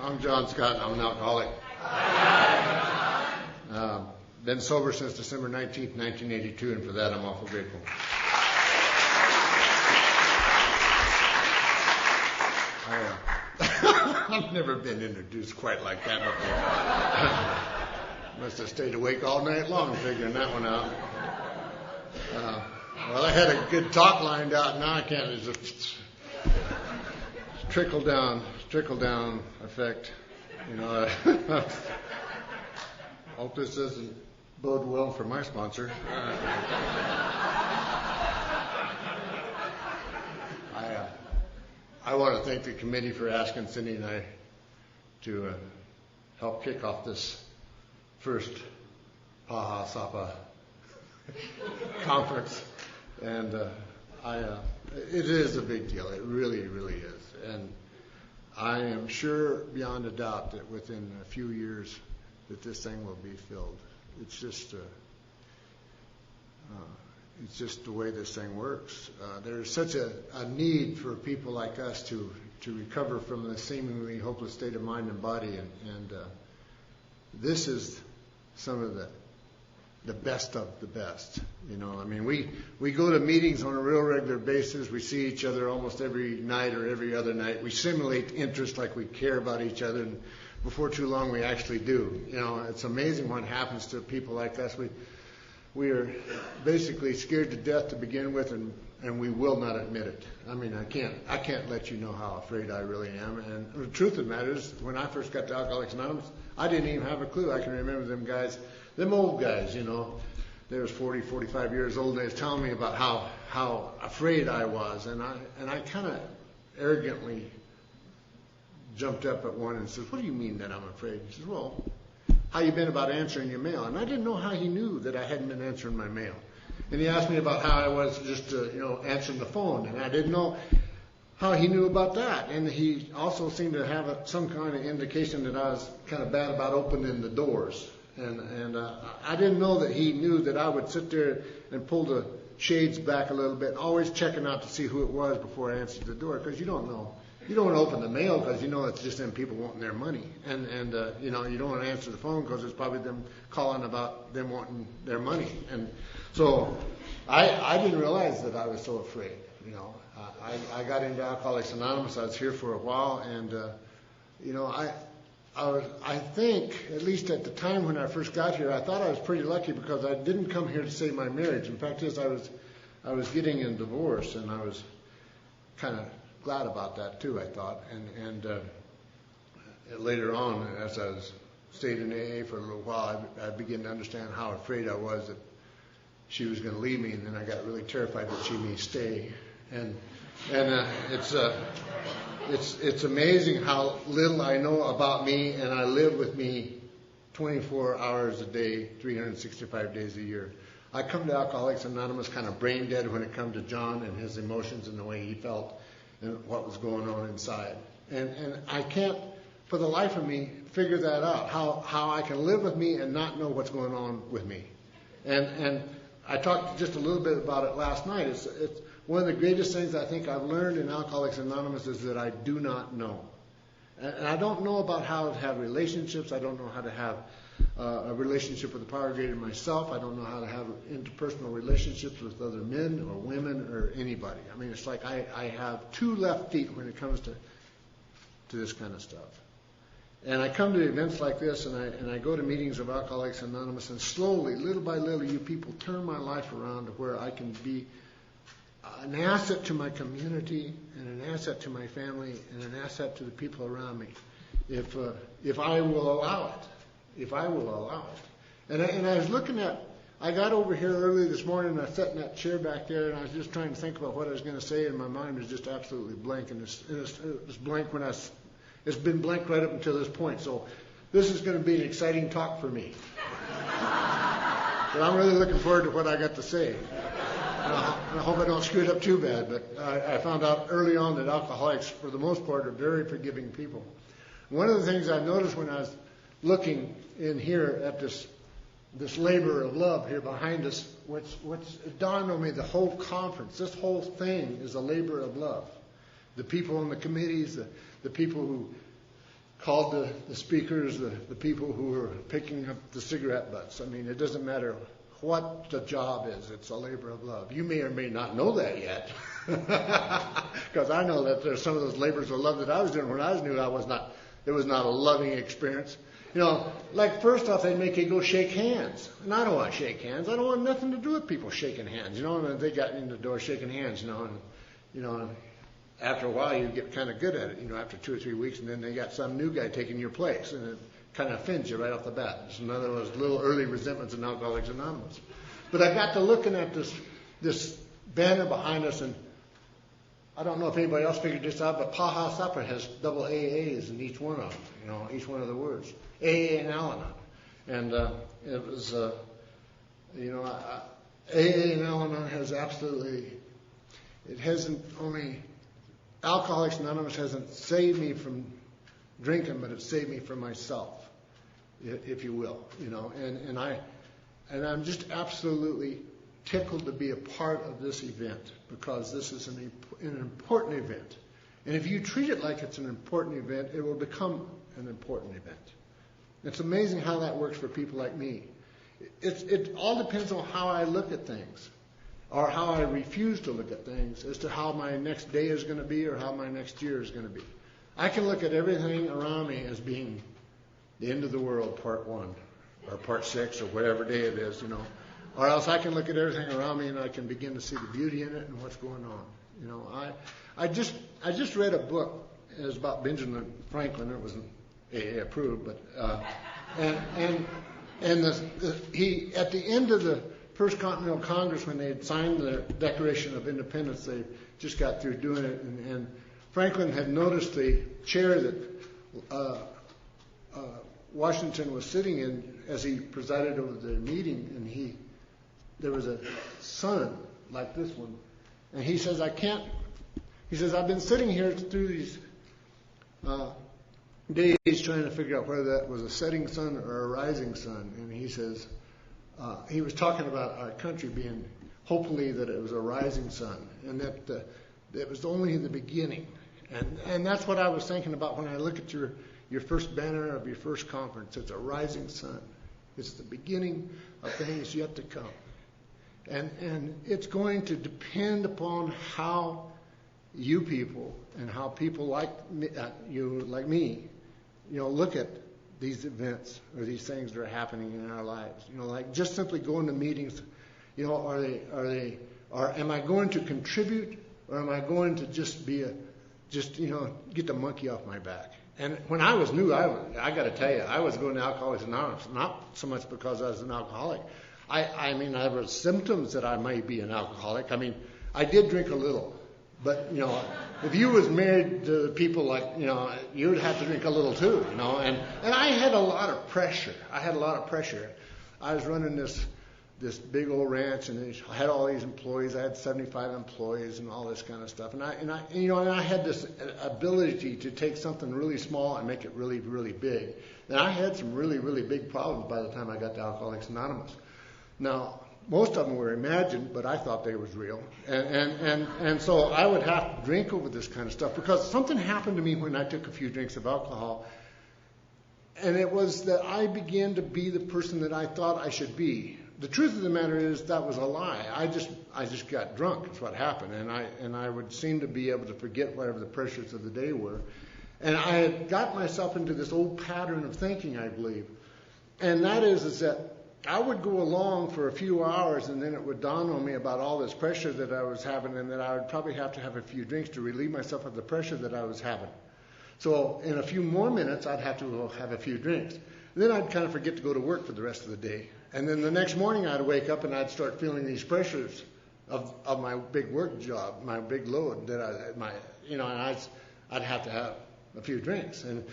I'm John Scott, and I'm an alcoholic. Been sober since December 19th, 1982, and for that I'm awful grateful. I've never been introduced quite like that before. Must have stayed awake all night long figuring that one out. Well, I had a good talk lined out. Now I can't. It's just trickle down effect. You know. Hope this doesn't bode well for my sponsor. I want to thank the committee for asking Cindy and I to help kick off this first Paha, Sapa conference. And it is a big deal. It really, really is. And I am sure beyond a doubt that within a few years that this thing will be filled. It's just the way this thing works. There's such a need for people like us to recover from the seemingly hopeless state of mind and body, and this is some of the best of the best. You know, I mean, we go to meetings on a real regular basis. We see each other almost every night or every other night. We simulate interest like we care about each other, and before too long we actually do. You know, it's amazing what happens to people like us. We are basically scared to death to begin with, and we will not admit it. I mean, I can't let you know how afraid I really am. And the truth of the matter is, when I first got to Alcoholics Anonymous, I didn't even have a clue. I can remember them guys, them old guys, you know. They was 40, 45 years old, and they was telling me about how afraid I was. And I kind of arrogantly jumped up at one and says, "What do you mean that I'm afraid?" He says, "Well, how you been about answering your mail?" And I didn't know how he knew that I hadn't been answering my mail. And he asked me about how I was just, answering the phone. And I didn't know how he knew about that. And he also seemed to have some kind of indication that I was kind of bad about opening the doors. And I didn't know that he knew that I would sit there and pull the shades back a little bit, always checking out to see who it was before I answered the door, because you don't know. You don't want to open the mail because you know it's just them people wanting their money. And you don't want to answer the phone because it's probably them calling about them wanting their money. And so I didn't realize that I was so afraid. You know, I got into Alcoholics Anonymous. I was here for a while, and I think, at least at the time when I first got here, I thought I was pretty lucky because I didn't come here to save my marriage. In fact, I was getting a divorce, and I was kind of glad about that too, I thought. And later on, as I stayed in AA for a little while, I began to understand how afraid I was that she was going to leave me, and then I got really terrified that she may stay. And it's amazing how little I know about me, and I live with me 24 hours a day, 365 days a year. I come to Alcoholics Anonymous kind of brain dead when it comes to John and his emotions and the way he felt and what was going on inside. And I can't, for the life of me, figure that out, how I can live with me and not know what's going on with me. And I talked just a little bit about it last night. It's one of the greatest things I think I've learned in Alcoholics Anonymous is that I do not know. And I don't know about how to have relationships. I don't know how to have a relationship with the power greater than myself. I don't know how to have interpersonal relationships with other men or women or anybody. I mean, it's like I have two left feet when it comes to this kind of stuff. And I come to events like this, and I go to meetings of Alcoholics Anonymous, and slowly, little by little, you people turn my life around to where I can be an asset to my community and an asset to my family and an asset to the people around me, if I will allow it. If I will allow it. And I was looking at, I got over here early this morning, and I sat in that chair back there, and I was just trying to think about what I was going to say, and my mind was just absolutely blank. And it was blank it's been blank right up until this point. So this is going to be an exciting talk for me. But I'm really looking forward to what I got to say. And I hope I don't screw it up too bad, but I found out early on that alcoholics, for the most part, are very forgiving people. One of the things I noticed when I was looking in here at this labor of love here behind us, what's dawned on me, the whole conference, this whole thing is a labor of love. The people on the committees, the people who called the speakers the people who were picking up the cigarette butts. I mean, it doesn't matter what the job is. It's a labor of love. You may or may not know that yet, because I know that there's some of those labors of love that I was doing when I was new. It was not a loving experience. Like first off, they make you go shake hands, and I don't want to shake hands. I don't want nothing to do with people shaking hands. And they got me in the door shaking hands. And after a while, you get kind of good at it. After 2 or 3 weeks, and then they got some new guy taking your place, and it kind of offends you right off the bat. It's another of those little early resentments in Alcoholics Anonymous. But I got to looking at this banner behind us, and I don't know if anybody else figured this out, but Paha, Sapa has double AAs in each one of them, each one of the words. AA and Al-Anon. And it was, AA and Al-Anon has it hasn't only, Alcoholics Anonymous hasn't saved me from drinking, but it saved me from myself, if you will, and I'm just absolutely tickled to be a part of this event, because this is an important event. And if you treat it like it's an important event, it will become an important event. It's amazing how that works for people like me. It all depends on how I look at things, or how I refuse to look at things, as to how my next day is going to be or how my next year is going to be. I can look at everything around me as being the end of the world, part 1, or part 6, or whatever day it is, Or else I can look at everything around me and I can begin to see the beauty in it and what's going on. I just read a book. It was about Benjamin Franklin. It wasn't AA approved, but he at the end of the First Continental Congress, when they had signed the Declaration of Independence, they just got through doing it, and Franklin had noticed the chair that Washington was sitting in as he presided over the meeting, and there was a sun like this one, and he says, I've been sitting here through these days trying to figure out whether that was a setting sun or a rising sun, and he says, he was talking about our country being, hopefully, that it was a rising sun, and that it was only the beginning. And that's what I was thinking about when I look at your first banner of your first conference. It's a rising sun. It's the beginning of things yet to come. And it's going to depend upon how you people and how people like me, look at these events or these things that are happening in our lives. Like just simply going to meetings, am I going to contribute, or am I going to just get the monkey off my back? And when I was new, I got to tell you, I was going to Alcoholics Anonymous, not so much because I was an alcoholic. I mean, there were symptoms that I might be an alcoholic. I mean, I did drink a little, but if you was married to people like, you would have to drink a little too, And I had a lot of pressure. I was running this big old ranch, and I had all these employees. I had 75 employees and all this kind of stuff. And I had this ability to take something really small and make it really, really big. And I had some really, really big problems by the time I got to Alcoholics Anonymous. Now, most of them were imagined, but I thought they was real. And so I would have to drink over this kind of stuff, because something happened to me when I took a few drinks of alcohol. And it was that I began to be the person that I thought I should be. The truth of the matter is that was a lie. I just got drunk. That's what happened. And I would seem to be able to forget whatever the pressures of the day were. And I had got myself into this old pattern of thinking, I believe. And that is that I would go along for a few hours, and then it would dawn on me about all this pressure that I was having, and that I would probably have to have a few drinks to relieve myself of the pressure that I was having. So in a few more minutes, I'd have to go have a few drinks. And then I'd kind of forget to go to work for the rest of the day. And then the next morning, I'd wake up and I'd start feeling these pressures of my big work job, my big load I'd have to have a few drinks. And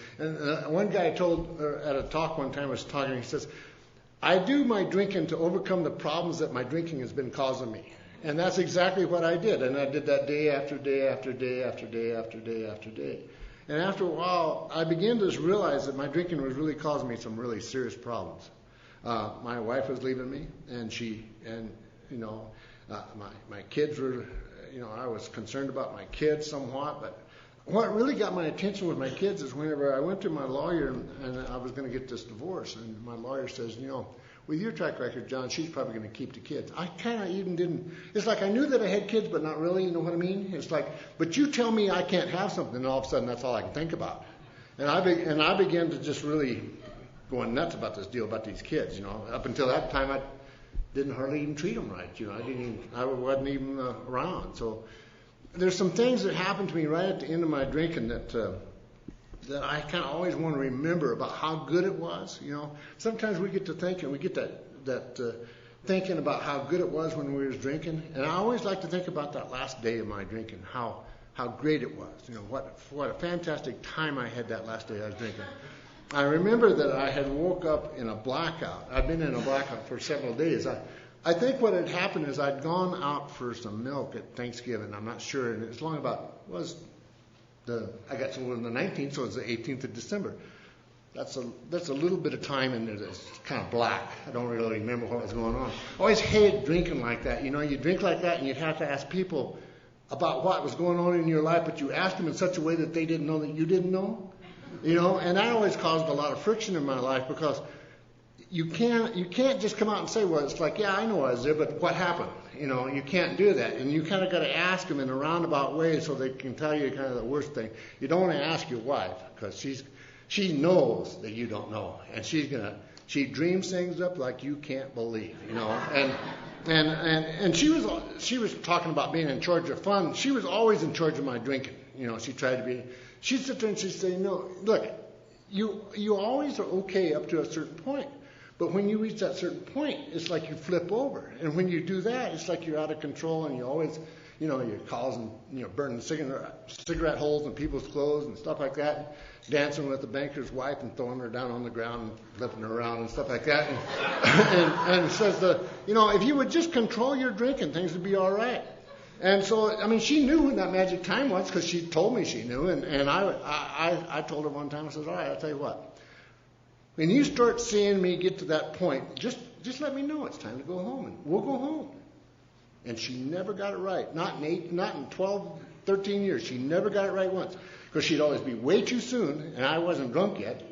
one guy told at a talk one time, was talking, he says, I do my drinking to overcome the problems that my drinking has been causing me. And that's exactly what I did. And I did that day after day after day after day after day after day. And after a while, I began to realize that my drinking was really causing me some really serious problems. My wife was leaving me, my kids were, I was concerned about my kids somewhat, but what really got my attention with my kids is whenever I went to my lawyer and I was going to get this divorce, and my lawyer says, with your track record, John, she's probably going to keep the kids. I kind of even didn't. It's like I knew that I had kids, but not really. You know what I mean? It's like, but you tell me I can't have something, and all of a sudden that's all I can think about. And I began to just really going nuts about this deal about these kids. Up until that time, I didn't hardly even treat them right. I wasn't even around. So there's some things that happened to me right at the end of my drinking that I kind of always want to remember about how good it was. Sometimes we get to thinking, we get that thinking about how good it was when we was drinking, and I always like to think about that last day of my drinking, how great it was. What a fantastic time I had that last day I was drinking. I remember that I had woke up in a blackout. I'd been in a blackout for several days. I think what had happened is I'd gone out for some milk at Thanksgiving. I'm not sure, and it's long about I got some on the 19th, so it was the 18th of December. That's a little bit of time in there that's kind of black. I don't really remember what was going on. I always hated drinking like that. You drink like that, and you'd have to ask people about what was going on in your life, but you asked them in such a way that they didn't know that you didn't know. And that always caused a lot of friction in my life, because you can't just come out and say, well, it's like, yeah, I know I was there, but what happened? You can't do that. And you kind of got to ask them in a roundabout way so they can tell you kind of the worst thing. You don't want to ask your wife, because she knows that you don't know, and she dreams things up like you can't believe, And she was talking about being in charge of fun. She was always in charge of my drinking. She tried to be. She'd sit there and she'd say, no, look, you always are okay up to a certain point. But when you reach that certain point, it's like you flip over. And when you do that, it's like you're out of control, and you always, you're causing, burning cigarette holes in people's clothes and stuff like that, dancing with the banker's wife and throwing her down on the ground and flipping her around and stuff like that. And it says, if you would just control your drinking, things would be all right. And so, she knew when that magic time was, because she told me she knew. And I told her one time, I said, all right, I'll tell you what. When you start seeing me get to that point, just let me know it's time to go home, and we'll go home. And she never got it right. Not in 12, 13 years. She never got it right once. Because she'd always be way too soon, and I wasn't drunk yet.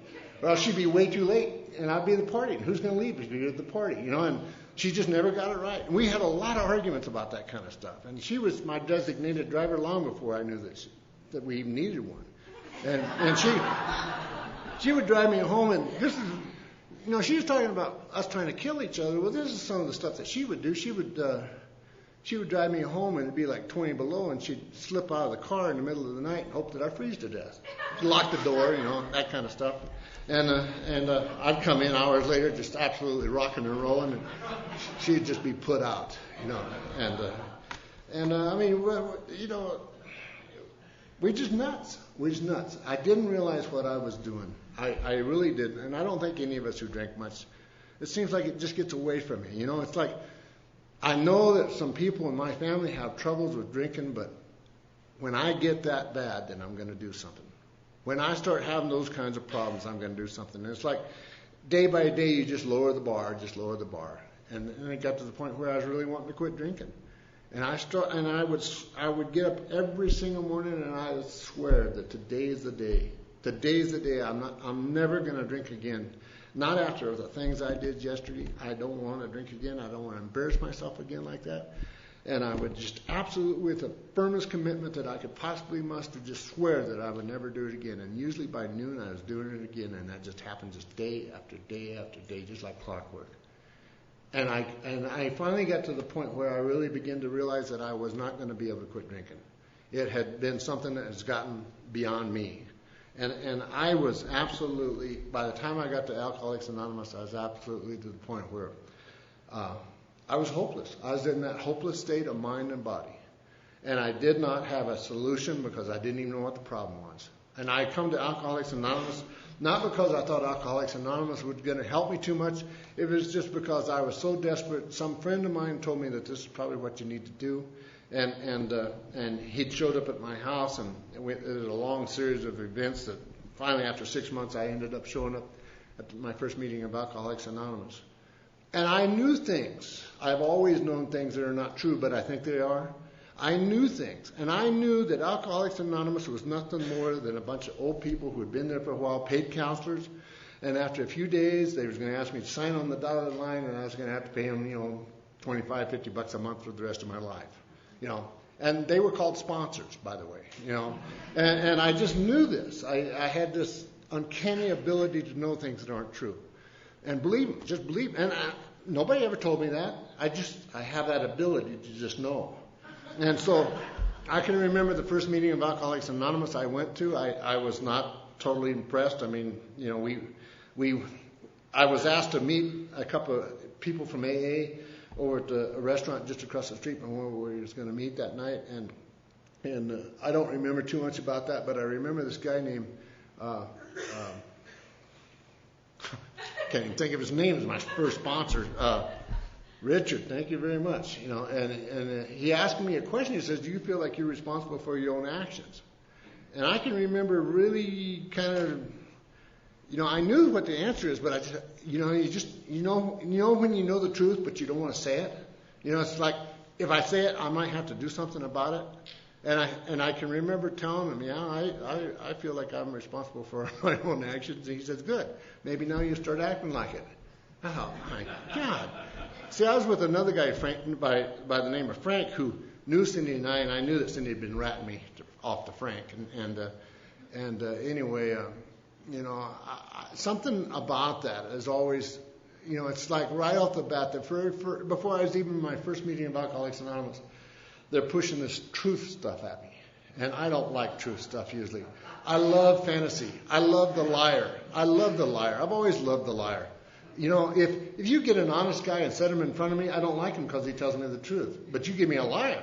Or else she'd be way too late, and I'd be at the party. And who's going to leave if you're at the party? And she just never got it right. And we had a lot of arguments about that kind of stuff. And she was my designated driver long before I knew that we even needed one. And she would drive me home, and this is, she was talking about us trying to kill each other. Well, this is some of the stuff that she would do. She would drive me home, and it'd be like 20 below, and she'd slip out of the car in the middle of the night and hope that I'd freeze to death. Lock the door, that kind of stuff. And I'd come in hours later just absolutely rocking and rolling, and she'd just be put out, we're just nuts. We're just nuts. I didn't realize what I was doing. I really didn't. And I don't think any of us who drink much, it seems like it just gets away from me. It's like, I know that some people in my family have troubles with drinking, but when I get that bad, then I'm going to do something. When I start having those kinds of problems, I'm going to do something. And it's like day by day, you just lower the bar. And it got to the point where I was really wanting to quit drinking. And I would get up every single morning, and I would swear that today is the day. Today's the day. I'm never going to drink again. Not after the things I did yesterday. I don't want to drink again. I don't want to embarrass myself again like that. And I would just absolutely, with the firmest commitment that I could possibly muster, just swear that I would never do it again. And usually by noon, I was doing it again, and that just happened just day after day after day, just like clockwork. And I finally got to the point where I really began to realize that I was not going to be able to quit drinking. It had been something that has gotten beyond me. And I was absolutely, by the time I got to Alcoholics Anonymous, I was absolutely to the point where I was hopeless. I was in that hopeless state of mind and body. And I did not have a solution because I didn't even know what the problem was. And I come to Alcoholics Anonymous not because I thought Alcoholics Anonymous was going to help me too much. It was just because I was so desperate. Some friend of mine told me that this is probably what you need to do. And he showed up at my house, and it was a long series of events that finally, after 6 months, I ended up showing up at my first meeting of Alcoholics Anonymous. And I knew things. I've always known things that are not true, but I think they are. I knew things, and I knew that Alcoholics Anonymous was nothing more than a bunch of old people who had been there for a while, paid counselors, and after a few days, they was going to ask me to sign on the dotted line, and I was going to have to pay them, $25, $50 a month for the rest of my life, And they were called sponsors, by the way, And I just knew this. I had this uncanny ability to know things that aren't true, and believe them, just believe. And nobody ever told me that. I have that ability to just know. And so I can remember the first meeting of Alcoholics Anonymous I went to. I was not totally impressed. I mean, I was asked to meet a couple of people from AA over at a restaurant just across the street from where we was going to meet that night. And I don't remember too much about that, but I remember this guy named, can't even think of his name, as my first sponsor, Richard, thank you very much. And he asked me a question. He says, "Do you feel like you're responsible for your own actions?" And I can remember really kind of, I knew what the answer is, but I just, you know when you know the truth, but you don't want to say it. It's like if I say it, I might have to do something about it. And I can remember telling him, I feel like I'm responsible for my own actions. And he says, "Good. Maybe now you start acting like it." Oh my God. See, I was with another guy, Frank, by the name of Frank, who knew Cindy and I knew that Cindy had been ratting me off to Frank. Anyway, something about that is always, it's like right off the bat, that before I was even in my first meeting of Alcoholics Anonymous, they're pushing this truth stuff at me. And I don't like truth stuff usually. I love fantasy. I love the liar. I've always loved the liar. If you get an honest guy and set him in front of me, I don't like him because he tells me the truth. But you give me a liar,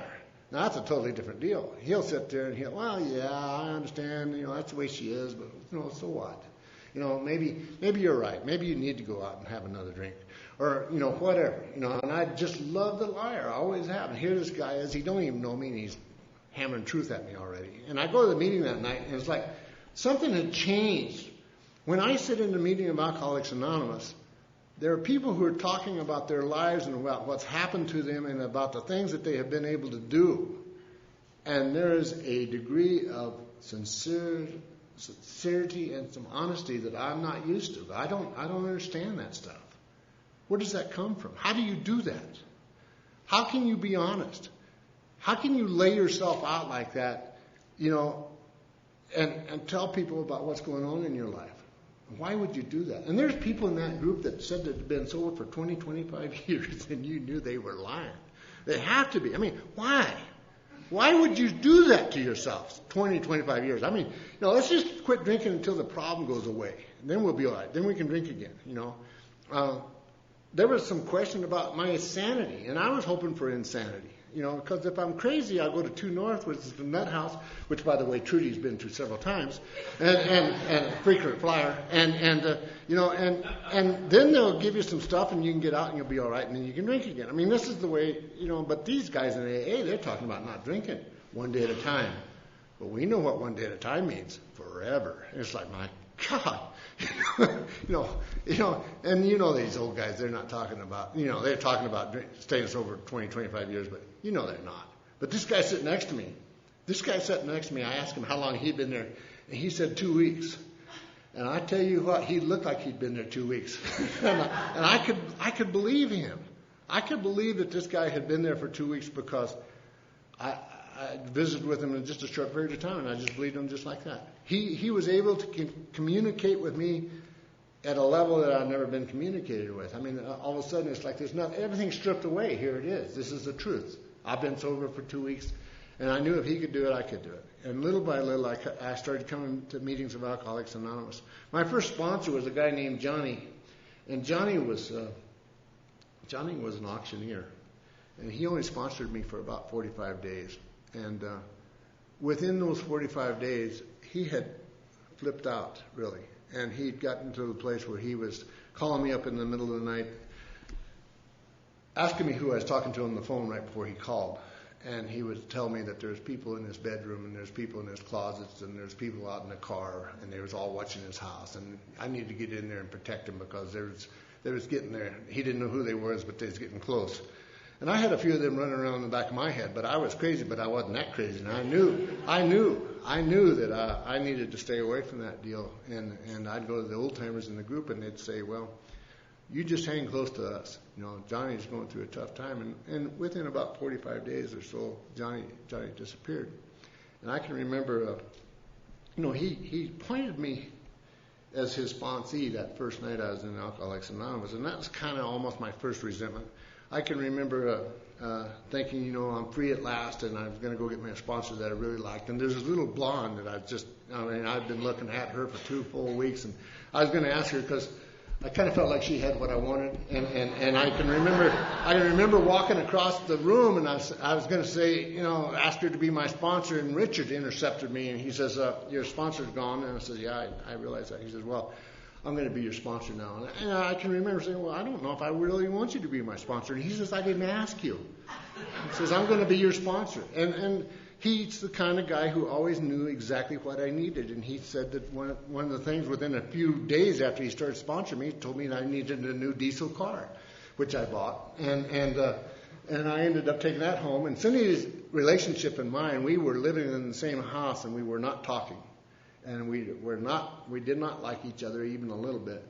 now that's a totally different deal. He'll sit there and well, yeah, I understand, that's the way she is, but, so what? Maybe you're right. Maybe you need to go out and have another drink. Or, whatever. And I just love the liar. I always have. And here this guy is, he don't even know me, and he's hammering truth at me already. And I go to the meeting that night, and it's like something had changed. When I sit in the meeting of Alcoholics Anonymous, there are people who are talking about their lives and about what's happened to them and about the things that they have been able to do. And there is a degree of sincerity and some honesty that I'm not used to. I don't understand that stuff. Where does that come from? How do you do that? How can you be honest? How can you lay yourself out like that, and tell people about what's going on in your life? Why would you do that? And there's people in that group that said they'd been sober for 20, 25 years, and you knew they were lying. They have to be. I mean, why? Why would you do that to yourself? 20, 25 years. I mean, let's just quit drinking until the problem goes away. And then we'll be all right. Then we can drink again, There was some question about my insanity, and I was hoping for insanity. Because if I'm crazy, I'll go to 2 North, which is the nut house, which, by the way, Trudy's been to several times, and frequent flyer, and then they'll give you some stuff, and you can get out, and you'll be all right, and then you can drink again. I mean, this is the way, but these guys in AA, they're talking about not drinking one day at a time. But we know what one day at a time means, forever. And it's like, my God. And these old guys, they're not talking about, they're talking about staying sober 20, 25 years, but they're not. But this guy sitting next to me, I asked him how long he'd been there, and he said 2 weeks. And I tell you what, he looked like he'd been there 2 weeks. and I could believe him. I could believe that this guy had been there for 2 weeks because I visited with him in just a short period of time, and I just believed him just like that. He was able to communicate with me at a level that I've never been communicated with. I mean, all of a sudden, it's like everything's stripped away. Here it is. This is the truth. I've been sober for 2 weeks, and I knew if he could do it, I could do it. And little by little, I started coming to meetings of Alcoholics Anonymous. My first sponsor was a guy named Johnny, and Johnny was an auctioneer, and he only sponsored me for about 45 days. And within those 45 days, he had flipped out, really. And he'd gotten to the place where he was calling me up in the middle of the night, asking me who I was talking to on the phone right before he called. And he would tell me that there's people in his bedroom, and there's people in his closets, and there's people out in the car, and they was all watching his house. And I needed to get in there and protect him because they was getting there. He didn't know who they was, but they was getting close. And I had a few of them running around in the back of my head, but I was crazy, but I wasn't that crazy. And I knew that I needed to stay away from that deal. And I'd go to the old timers in the group, and they'd say, well, you just hang close to us. Johnny's going through a tough time. And within about 45 days or so, Johnny disappeared. And I can remember, he appointed me as his sponsee that first night I was in Alcoholics Anonymous. And that was kind of almost my first resentment. I can remember thinking, I'm free at last, and I'm going to go get me a sponsor that I really liked. And there's this little blonde that I've been looking at her for 2 full weeks, and I was going to ask her because I kind of felt like she had what I wanted. And I can remember walking across the room, and I was going to say, ask her to be my sponsor, and Richard intercepted me, and he says, your sponsor's gone. And I said, yeah, I realize that. He says, well, I'm going to be your sponsor now. And I can remember saying, well, I don't know if I really want you to be my sponsor. And he says, I didn't ask you. He says, I'm going to be your sponsor. And he's the kind of guy who always knew exactly what I needed. And he said that one of the things within a few days after he started sponsoring me, he told me that I needed a new diesel car, which I bought. And I ended up taking that home. And Cindy's relationship and mine, we were living in the same house, and we were not talking. And we did not like each other even a little bit.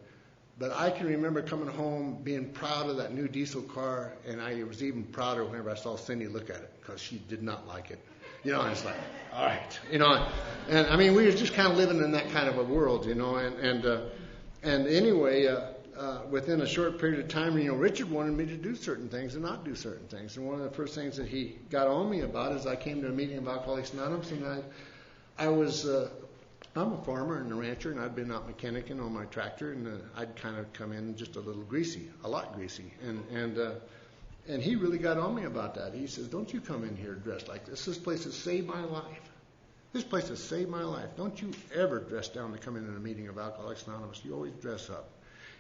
But I can remember coming home being proud of that new diesel car, and I was even prouder whenever I saw Cindy look at it, because she did not like it. And it's like, all right, and I mean, we were just kind of living in that kind of a world, and anyway, within a short period of time, Richard wanted me to do certain things and not do certain things. And one of the first things that he got on me about is I came to a meeting of Alcoholics Anonymous, and I'm a farmer and a rancher, and I'd been out mechanicing on my tractor, and I'd kind of come in just a lot greasy, and he really got on me about that. He says, don't you come in here dressed like this. This place has saved my life. This place has saved my life. Don't you ever dress down to come in a meeting of Alcoholics Anonymous. You always dress up.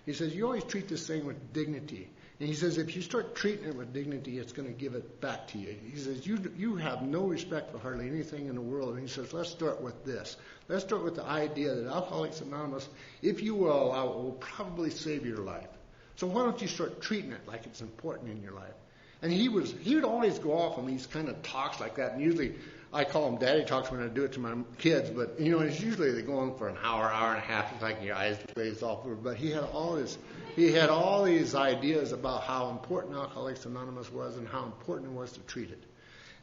He says, you always treat this thing with dignity. And he says, if you start treating it with dignity, it's going to give it back to you. He says, you have no respect for hardly anything in the world. And he says, let's start with this. Let's start with the idea that Alcoholics Anonymous, if you will allow it, will probably save your life. So why don't you start treating it like it's important in your life? And he would always go off on these kind of talks like that. And usually I call them daddy talks when I do it to my kids. But, it's usually they go on for an hour and a half. It's like your eyes glaze off. But he had all these ideas about how important Alcoholics Anonymous was and how important it was to treat it.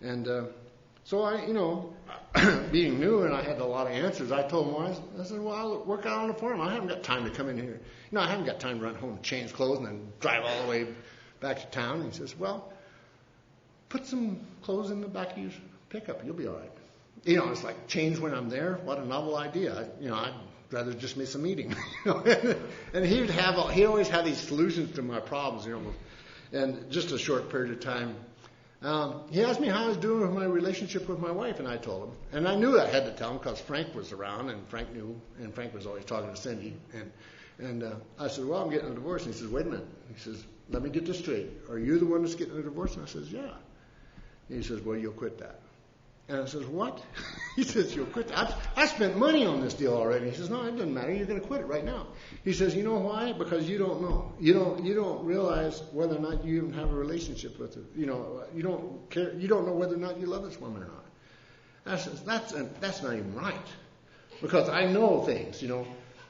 And so I, being new and I had a lot of answers, I told him, I said, well, I'll work out on the farm. I haven't got time to come in here. I haven't got time to run home and change clothes and then drive all the way back to town. And he says, well, put some clothes in the back of your pickup. You'll be all right. It's like change when I'm there. What a novel idea. I'd rather just miss a meeting. And he always had these solutions to my problems. And just a short period of time, he asked me how I was doing with my relationship with my wife, and I told him. And I knew I had to tell him because Frank was around, and Frank knew, and Frank was always talking to Cindy. And I said, well, I'm getting a divorce. And he says, wait a minute. He says, let me get this straight. Are you the one that's getting a divorce? And I says, yeah. And he says, well, you'll quit that. And I says, what? He says, you'll quit that. I spent money on this deal already. He says, no, it doesn't matter. You're going to quit it right now. He says, you know why? Because you don't know. You don't realize whether or not you even have a relationship with her. You don't care. You don't know whether or not you love this woman or not. I says, that's not even right. Because I know things,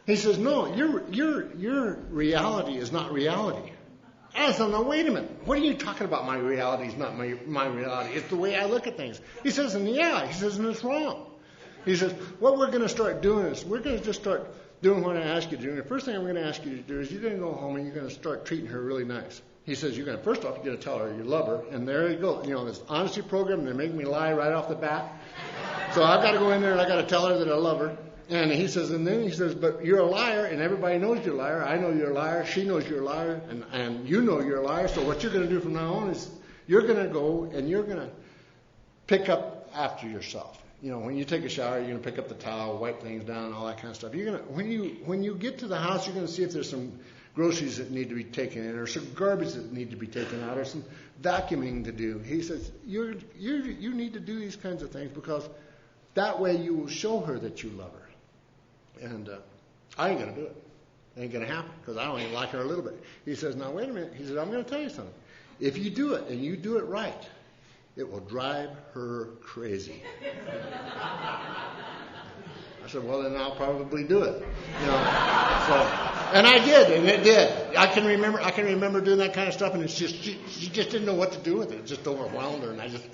He says, no, your reality is not reality. I said, no, wait a minute. What are you talking about? My reality is not my reality. It's the way I look at things. He says, and it's wrong. He says, what we're going to start doing is we're going to just start doing what I ask you to do. And the first thing I'm going to ask you to do is you're going to go home and you're going to start treating her really nice. He says, first off, you're going to tell her you love her. And there you go. This honesty program, they make me lie right off the bat. So I've got to go in there and I've got to tell her that I love her. And he says, but you're a liar, and everybody knows you're a liar. I know you're a liar. She knows you're a liar, and you know you're a liar. So what you're going to do from now on is you're going to go and you're going to pick up after yourself. When you take a shower, you're going to pick up the towel, wipe things down, all that kind of stuff. You're going to, when you get to the house, you're going to see if there's some groceries that need to be taken in, or some garbage that need to be taken out, or some vacuuming to do. He says, you need to do these kinds of things because that way you will show her that you love her. And I ain't going to do it. It ain't going to happen because I don't even like her a little bit. He says, now, wait a minute. He says, I'm going to tell you something. if you do it and you do it right, it will drive her crazy. I said, well, then I'll probably do it. And I did, and it did. I can remember doing that kind of stuff, and it's just she just didn't know what to do with it. It just overwhelmed her, and I just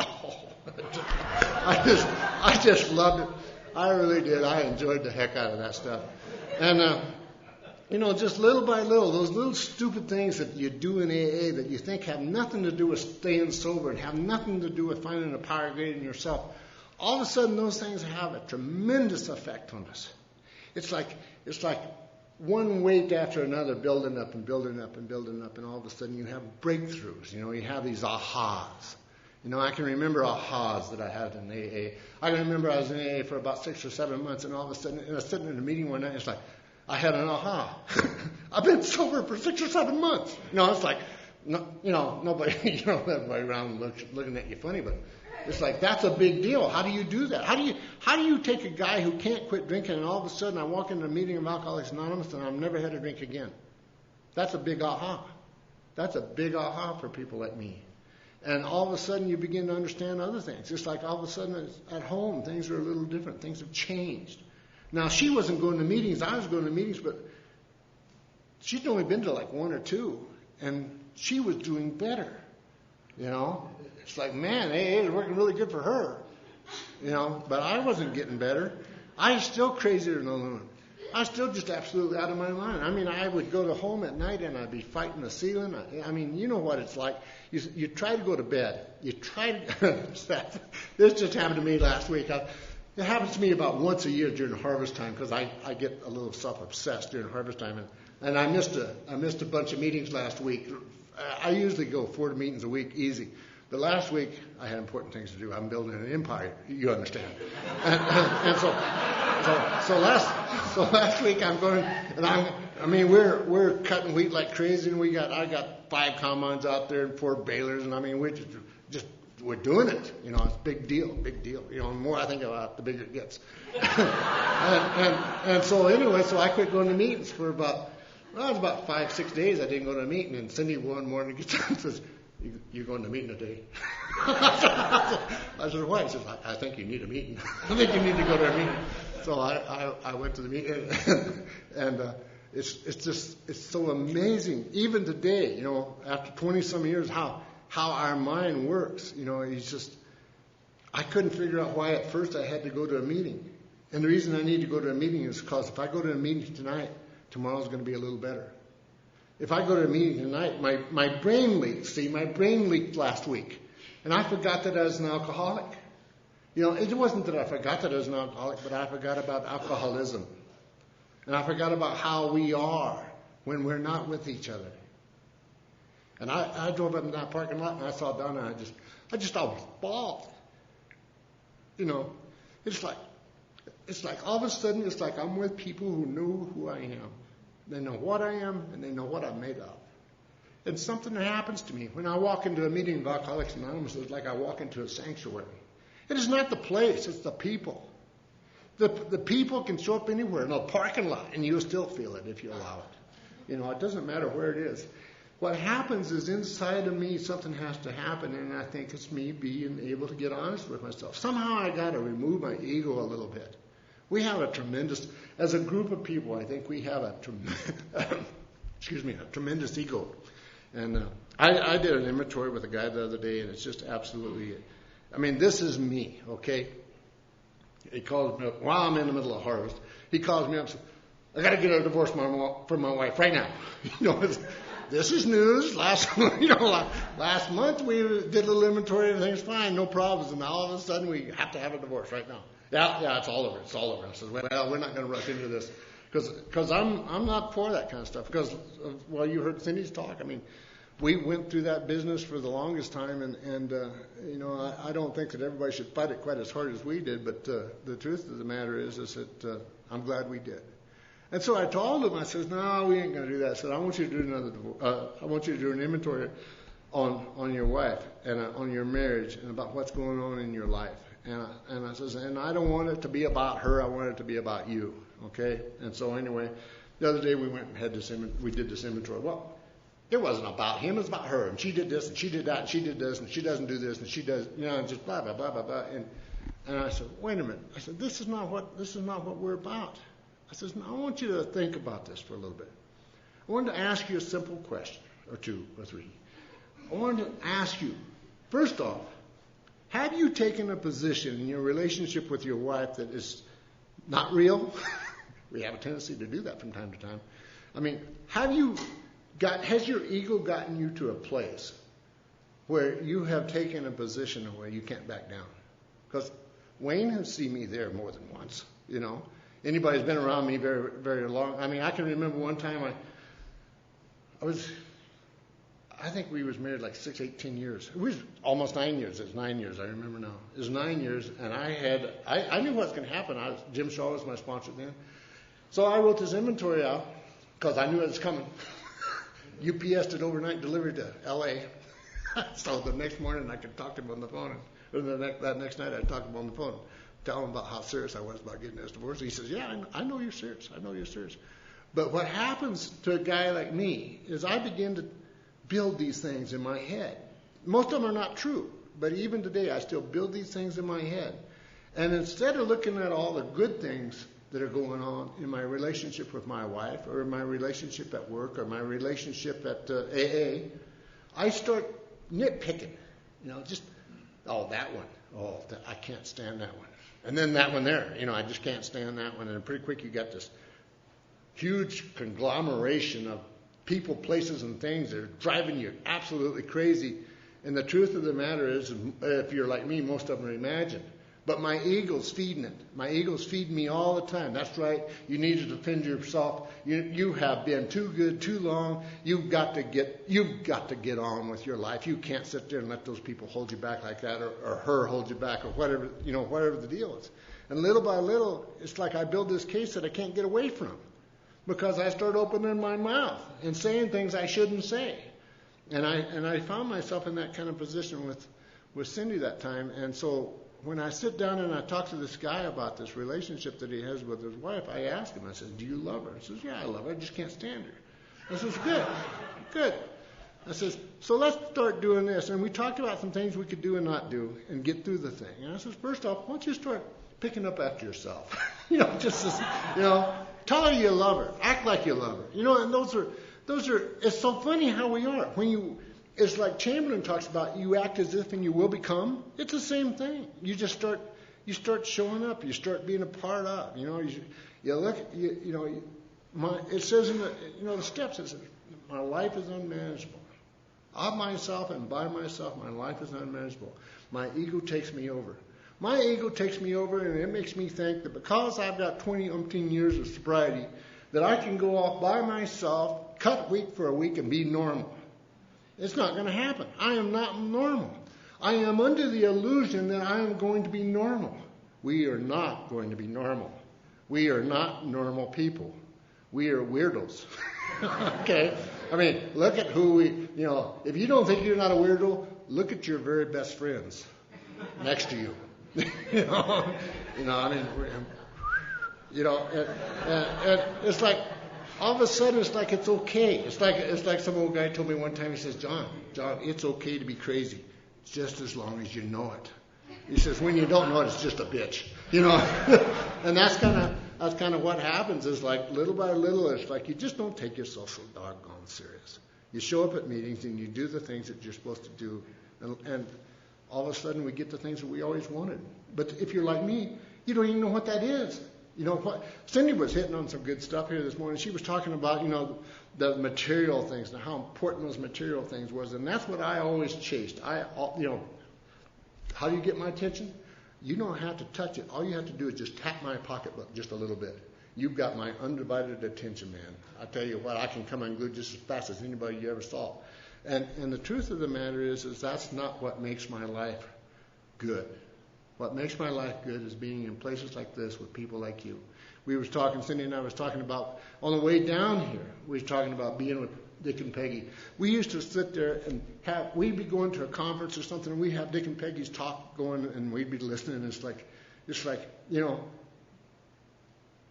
loved it. I really did. I enjoyed the heck out of that stuff. And just little by little, those little stupid things that you do in AA that you think have nothing to do with staying sober and have nothing to do with finding a power greater than yourself, all of a sudden those things have a tremendous effect on us. It's like one weight after another building up and building up and building up, and all of a sudden you have breakthroughs. You have these ahas. I can remember ahas that I had in AA. I can remember I was in AA for about 6 or 7 months, and all of a sudden, I was sitting in a meeting one night, and it's like, I had an aha. I've been sober for 6 or 7 months. It's like, nobody, everybody around looking at you funny, but it's like, that's a big deal. How do you do that? How do you take a guy who can't quit drinking, and all of a sudden I walk into a meeting of Alcoholics Anonymous and I've never had a drink again? That's a big aha. That's a big aha for people like me. And all of a sudden you begin to understand other things. Just like all of a sudden at home, things are a little different. Things have changed. Now, she wasn't going to meetings. I was going to meetings, but she'd only been to like 1 or 2, and she was doing better. It's like, man, AA is working really good for her. But I wasn't getting better. I was still crazier than a loon. I was still just absolutely out of my mind. I mean, I would go to home at night and I'd be fighting the ceiling. I mean, you know what it's like. You try to go to bed. This just happened to me last week. It happens to me about once a year during harvest time because I get a little self-obsessed during harvest time. And I missed a bunch of meetings last week. I usually go 4 meetings a week, easy. But last week, I had important things to do. I'm building an empire, you understand. And so last week I'm going, and we're cutting wheat like crazy, and I got 5 combines out there and 4 balers, and we're doing it. It's a big deal. The more I think about it, the bigger it gets. and so anyway, I quit going to meetings for about 5-6 days. I didn't go to a meeting, and Cindy one morning gets up and says, "You going to a meeting today?" I said, "Why?" She says, "I think you need a meeting. I think you need to go to a meeting." So I went to the meeting, and it's so amazing. Even today, after 20-some years, how our mind works. I couldn't figure out why at first I had to go to a meeting. And the reason I need to go to a meeting is because if I go to a meeting tonight, tomorrow's going to be a little better. If I go to a meeting tonight, my brain leaks. See, my brain leaked last week. And I forgot that I was an alcoholic. It wasn't that I forgot that I was an alcoholic, but I forgot about alcoholism. And I forgot about how we are when we're not with each other. And I drove up in that parking lot and I saw Donna and I just almost bawled. It's like all of a sudden it's like I'm with people who know who I am. They know what I am and they know what I'm made of. And something happens to me. When I walk into a meeting of Alcoholics Anonymous, it's like I walk into a sanctuary. It is not the place, it's the people. The people can show up anywhere in a parking lot and you'll still feel it if you allow it. It doesn't matter where it is. What happens is inside of me something has to happen, and I think it's me being able to get honest with myself. Somehow I got to remove my ego a little bit. We have as a group of people, I think we have a tremendous ego. And I did an inventory with a guy the other day, and it's just absolutely, this is me, okay? He calls me up while I'm in the middle of harvest. He calls me up and says, "I got to get a divorce from my wife right now." This is news. Last month we did a little inventory, everything's fine, no problems, and now all of a sudden we have to have a divorce right now. Yeah, it's all over. I said, well, we're not going to rush into this because I'm not for that kind of stuff. Because you heard Cindy's talk. We went through that business for the longest time, and I don't think that everybody should fight it quite as hard as we did. But the truth of the matter is that I'm glad we did. And so I told him, I said, "No, we ain't going to do that." I said, "I want you to do I want you to do an inventory on your wife and on your marriage and about what's going on in your life." And I says, "And I don't want it to be about her. I want it to be about you." Okay. And so anyway, the other day we went and we did this inventory. Well, It wasn't about him, it was about her. And she did this, and she did that, and she did this, and she doesn't do this, and she does, and just blah, blah, blah, blah, blah. And I said, wait a minute. I said, this is not what we're about. I said, I want you to think about this for a little bit. I wanted to ask you a simple question, or two, or three. I wanted to ask you, first off, have you taken a position in your relationship with your wife that is not real? We have a tendency to do that from time to time. I mean, has your ego gotten you to a place where you have taken a position where you can't back down? Because Wayne has seen me there more than once, Anybody who's been around me very, very long. I mean, I can remember one time I think we was married like 10 years. It was almost 9 years. It was 9 years. I remember now. It was 9 years, and I knew what was going to happen. Jim Shaw was my sponsor then. So I wrote this inventory out because I knew it was coming. UPS'd it overnight, delivered to L.A. So the next morning I could talk to him on the phone. And that next night I'd talk to him on the phone, tell him about how serious I was about getting this divorce. He says, yeah, I know you're serious. I know you're serious. But what happens to a guy like me is I begin to build these things in my head. Most of them are not true, but even today I still build these things in my head. And instead of looking at all the good things that are going on in my relationship with my wife, or in my relationship at work, or my relationship at AA, I start nitpicking. That one. I can't stand that one. And then that one there. I just can't stand that one. And pretty quick you got this huge conglomeration of people, places, and things that are driving you absolutely crazy. And the truth of the matter is, if you're like me, most of them are imagined. But my ego's feeding it. My ego's feeding me all the time. That's right. You need to defend yourself. You have been too good too long. You've got to get on with your life. You can't sit there and let those people hold you back like that, or her hold you back, or whatever the deal is. And little by little, it's like I build this case that I can't get away from, because I start opening my mouth and saying things I shouldn't say. And I found myself in that kind of position with Cindy that time. And so when I sit down and I talk to this guy about this relationship that he has with his wife, I ask him, I said, do you love her? He says, yeah, I love her. I just can't stand her. I says, good. I says, so let's start doing this. And we talked about some things we could do and not do and get through the thing. And I says, first off, why don't you start picking up after yourself? Tell her you love her. Act like you love her. And those are, it's so funny how we are. It's like Chamberlain talks about, you act as if and you will become. It's the same thing. You just start showing up. You start being a part of. It says in the steps, it says, my life is unmanageable. Of myself and by myself, my life is unmanageable. My ego takes me over. My ego takes me over, and it makes me think that because I've got 20-umpteen years of sobriety, that I can go off by myself, cut week for a week, and be normal. It's not going to happen. I am not normal. I am under the illusion that I am going to be normal. We are not going to be normal. We are not normal people. We are weirdos. Okay? I mean, look at who if you don't think you're not a weirdo, look at your very best friends next to you. It's like, all of a sudden, it's like it's okay. It's like some old guy told me one time. He says, John, it's okay to be crazy, just as long as you know it. He says, when you don't know it, it's just a bitch, And that's kind of what happens. Is like little by little, it's like you just don't take yourself so doggone serious. You show up at meetings and you do the things that you're supposed to do, and all of a sudden we get the things that we always wanted. But if you're like me, you don't even know what that is. Cindy was hitting on some good stuff here this morning. She was talking about, the material things and how important those material things was. And that's what I always chased. How do you get my attention? You don't have to touch it. All you have to do is just tap my pocketbook just a little bit. You've got my undivided attention, man. I tell you what, I can come unglued just as fast as anybody you ever saw. And the truth of the matter is that's not what makes my life good. What makes my life good is being in places like this with people like you. Cindy and I was talking about, on the way down here, we were talking about being with Dick and Peggy. We used to sit there and we'd be going to a conference or something, and we'd have Dick and Peggy's talk going, and we'd be listening, and it's like,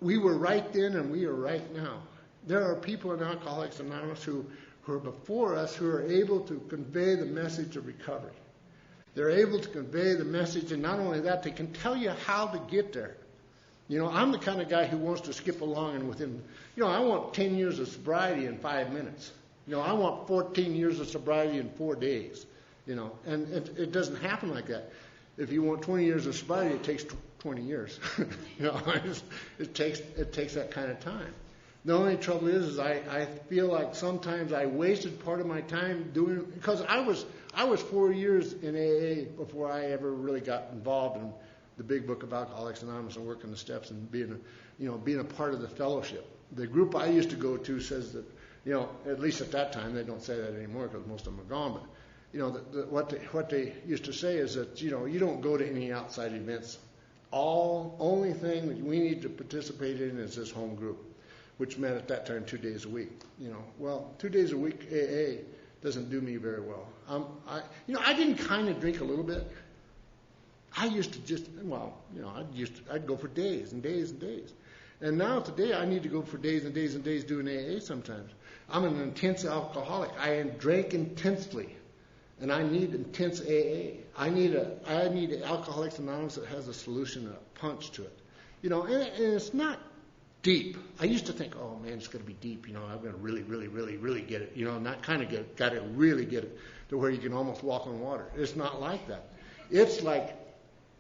we were right then and we are right now. There are people in Alcoholics Anonymous who who are before us who are able to convey the message of recovery. They're able to convey the message, and not only that, they can tell you how to get there. I'm the kind of guy who wants to skip along and within, I want 10 years of sobriety in 5 minutes. I want 14 years of sobriety in 4 days. And it doesn't happen like that. If you want 20 years of sobriety, it takes 20 years. It takes that kind of time. The only trouble is I feel like sometimes I wasted part of my time doing, because I was 4 years in AA before I ever really got involved in the big book of Alcoholics Anonymous and working the steps and being a part of the fellowship. The group I used to go to says that, at least at that time, they don't say that anymore because most of them are gone, but what they used to say is that, you don't go to any outside events. Only thing that we need to participate in is this home group, which meant at that time 2 days a week. Well, 2 days a week AA doesn't do me very well. I didn't kind of drink a little bit. I used to just, I'd go for days and days and days. And now today I need to go for days and days and days doing AA sometimes. I'm an intense alcoholic. I drank intensely, and I need intense AA. I need Alcoholics Anonymous that has a solution, a punch to it. And it's not deep. I used to think, oh man, it's going to be deep. I'm going to really, really, really, really get it. Not kind of get it, got to really get it to where you can almost walk on water. It's not like that. It's like,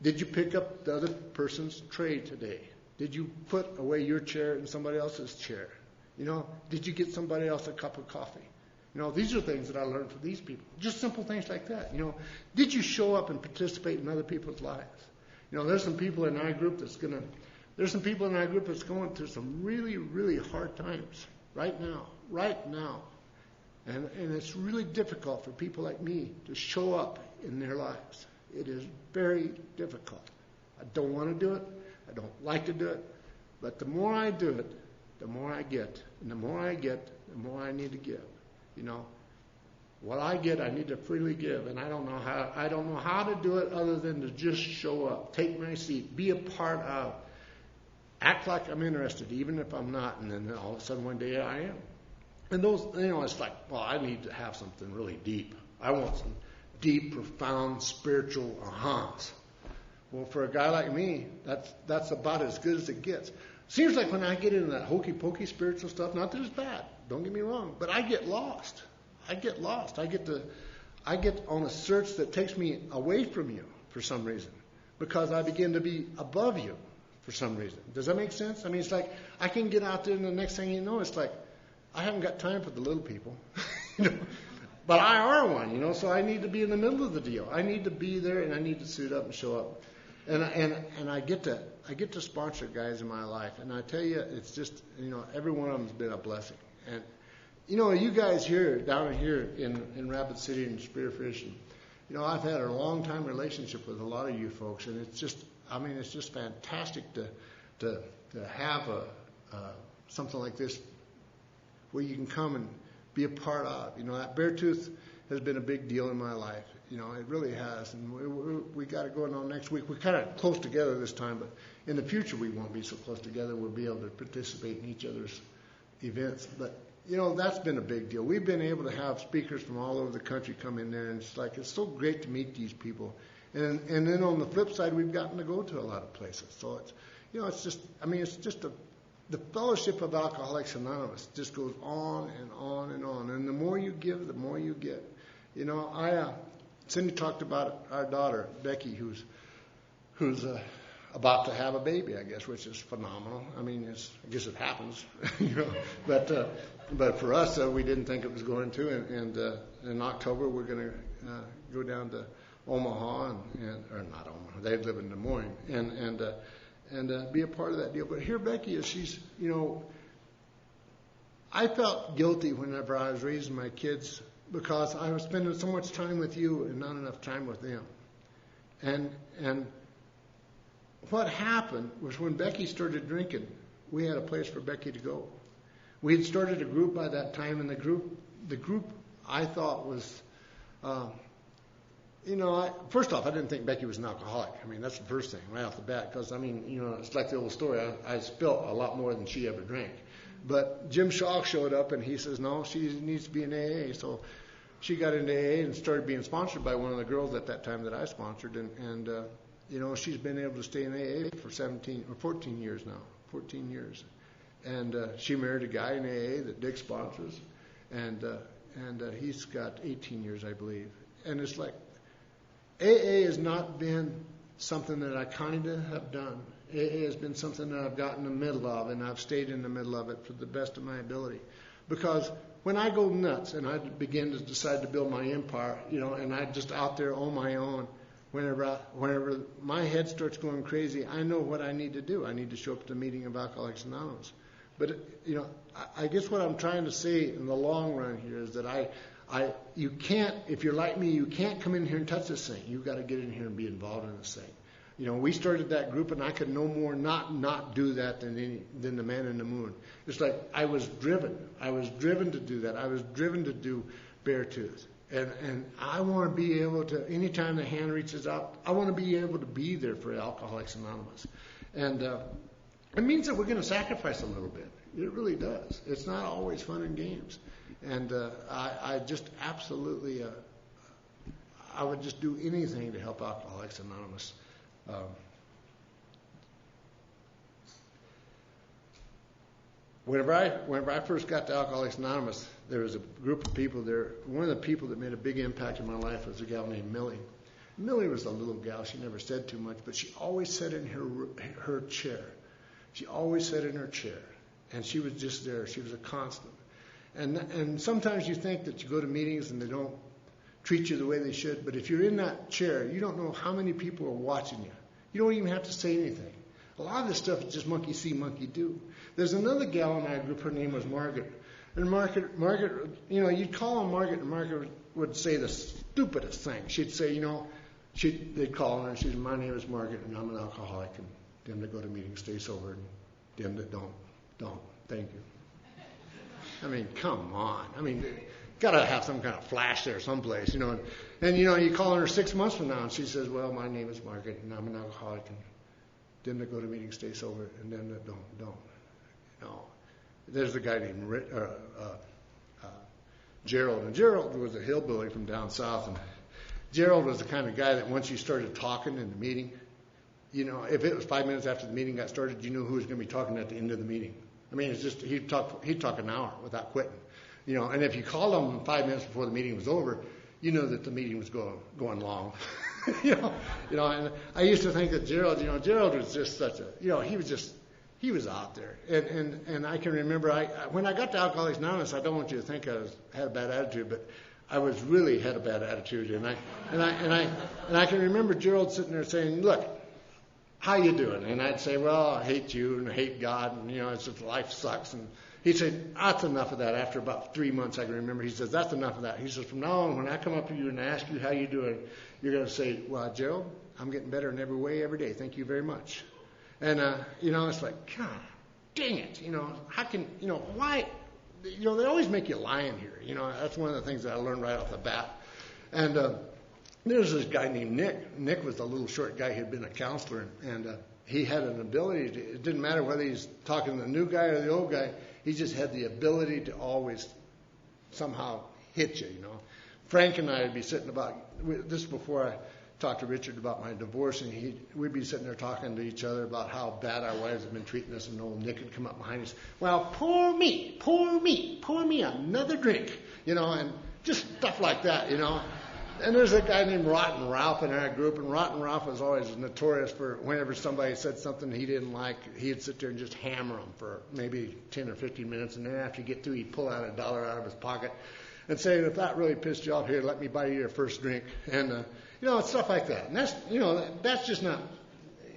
did you pick up the other person's tray today? Did you put away your chair in somebody else's chair? Did you get somebody else a cup of coffee? These are things that I learned from these people. Just simple things like that. Did you show up and participate in other people's lives? There's some people in our group that's going through some really, really hard times right now. And it's really difficult for people like me to show up in their lives. It is very difficult. I don't want to do it. I don't like to do it. But the more I do it, the more I get. And the more I get, the more I need to give. What I get, I need to freely give. And I don't know how to do it other than to just show up, take my seat, be a part of, act like I'm interested, even if I'm not. And then all of a sudden one day I am. And those, it's like, well, I need to have something really deep. I want some deep, profound, spiritual ahas. Well, for a guy like me, that's about as good as it gets. Seems like when I get into that hokey-pokey spiritual stuff, not that it's bad, don't get me wrong, but I get lost. I get on a search that takes me away from you for some reason, because I begin to be above you for some reason. Does that make sense? I mean, it's like I can get out there, and the next thing you know, it's like I haven't got time for the little people. But I are one, so I need to be in the middle of the deal. I need to be there, and I need to suit up and show up. And I get to sponsor guys in my life, and I tell you, it's just, every one of them has been a blessing. And you guys down here in Rapid City and Spearfish, and I've had a long time relationship with a lot of you folks, and it's just fantastic to have something like this where you can come and be a part of. That Beartooth has been a big deal in my life. It really has. And we got it going on next week. We're kind of close together this time, but in the future we won't be so close together. We'll be able to participate in each other's events. But, that's been a big deal. We've been able to have speakers from all over the country come in there, and it's so great to meet these people. And then on the flip side, we've gotten to go to a lot of places. So the fellowship of Alcoholics Anonymous just goes on and on and on. And the more you give, the more you get. Cindy talked about our daughter, Becky, who's about to have a baby, I guess, which is phenomenal. I mean, I guess it happens, But for us, we didn't think it was going to. And in October, we're going to go down to Omaha, or not Omaha. They live in Des Moines, and be a part of that deal. But here, Becky is. She's, I felt guilty whenever I was raising my kids, because I was spending so much time with you and not enough time with them. And what happened was when Becky started drinking, we had a place for Becky to go. We had started a group by that time, and the group I thought was, first off, I didn't think Becky was an alcoholic. I mean, that's the first thing right off the bat, because, it's like the old story. I spilt a lot more than she ever drank. But Jim Shaw showed up, and he says, no, she needs to be in AA. So she got into AA and started being sponsored by one of the girls at that time that I sponsored. And she's been able to stay in AA for 14 years now, 14 years. And she married a guy in AA that Dick sponsors. And he's got 18 years, I believe. And it's like, AA has not been something that I kind of have done. AA has been something that I've gotten in the middle of, and I've stayed in the middle of it for the best of my ability. Because when I go nuts and I begin to decide to build my empire, and I'm just out there on my own, whenever my head starts going crazy, I know what I need to do. I need to show up at the meeting of Alcoholics Anonymous. But, I guess what I'm trying to say in the long run here is that you can't, if you're like me, you can't come in here and touch this thing. You've got to get in here and be involved in this thing. We started that group, and I could no more not do that than the man in the moon. It's like I was driven. I was driven to do that. I was driven to do Beartooth. And I want to be able to, anytime the hand reaches out, I want to be able to be there for Alcoholics Anonymous. And it means that we're going to sacrifice a little bit. It really does. It's not always fun and games. And I just absolutely, I would just do anything to help Alcoholics Anonymous. Whenever I first got to Alcoholics Anonymous, there was a group of people there. One of the people that made a big impact in my life was a gal named Millie. Millie was a little gal. She never said too much, but she always sat in her chair. She always sat in her chair, and she was just there. She was a constant. And sometimes you think that you go to meetings and they don't treat you the way they should, but if you're in that chair, you don't know how many people are watching you. You don't even have to say anything. A lot of this stuff is just monkey see, monkey do. There's another gal in our group, her name was Margaret. And Margaret, you'd call on Margaret, and Margaret would say the stupidest thing. She'd say, they'd call her, and she'd say, my name is Margaret, and I'm an alcoholic, and them that go to meetings stay sober, and them that don't. Thank you. I mean, come on. I mean, got to have some kind of flash there someplace, And you call on her 6 months from now, and she says, well, my name is Margaret, and I'm an alcoholic, and them that go to meetings stay sober, and them that don't. There's a guy named Gerald, and Gerald was a hillbilly from down south, and Gerald was the kind of guy that once you started talking in the meeting, if it was 5 minutes after the meeting got started, you knew who was going to be talking at the end of the meeting. I mean, it's just he'd talk an hour without quitting. And if you called him 5 minutes before the meeting was over, you know that the meeting was going long. And I used to think that Gerald was just such a, he was out there. And I can remember when I got to Alcoholics Anonymous, I don't want you to think I had a bad attitude, but I was really had a bad attitude. And I can remember Gerald sitting there saying, look, how you doing? And I'd say, well, I hate you and I hate God, and it's just life sucks. And he'd say, that's enough of that. After about 3 months, I can remember, he says, that's enough of that. He says, from now on, when I come up to you and ask you how you doing, you're going to say, well, Gerald, I'm getting better in every way every day. Thank you very much. And, it's like, God, dang it. How can, why, they always make you lie in here. That's one of the things that I learned right off the bat. And there's this guy named Nick. Nick was a little short guy. He'd been a counselor, and he had an ability to, it didn't matter whether he's talking to the new guy or the old guy, he just had the ability to always somehow hit you, Frank and I would be sitting this is before I talked to Richard about my divorce, and we'd be sitting there talking to each other about how bad our wives have been treating us, and old Nick would come up behind us, well, pour me another drink, and just stuff like that, And there's a guy named Rotten Ralph in our group, and Rotten Ralph was always notorious for whenever somebody said something he didn't like, he'd sit there and just hammer them for maybe 10 or 15 minutes, and then after you get through, he'd pull out $1 out of his pocket and say, if that really pissed you off, here, let me buy you your first drink. And, it's stuff like that. And that's just not,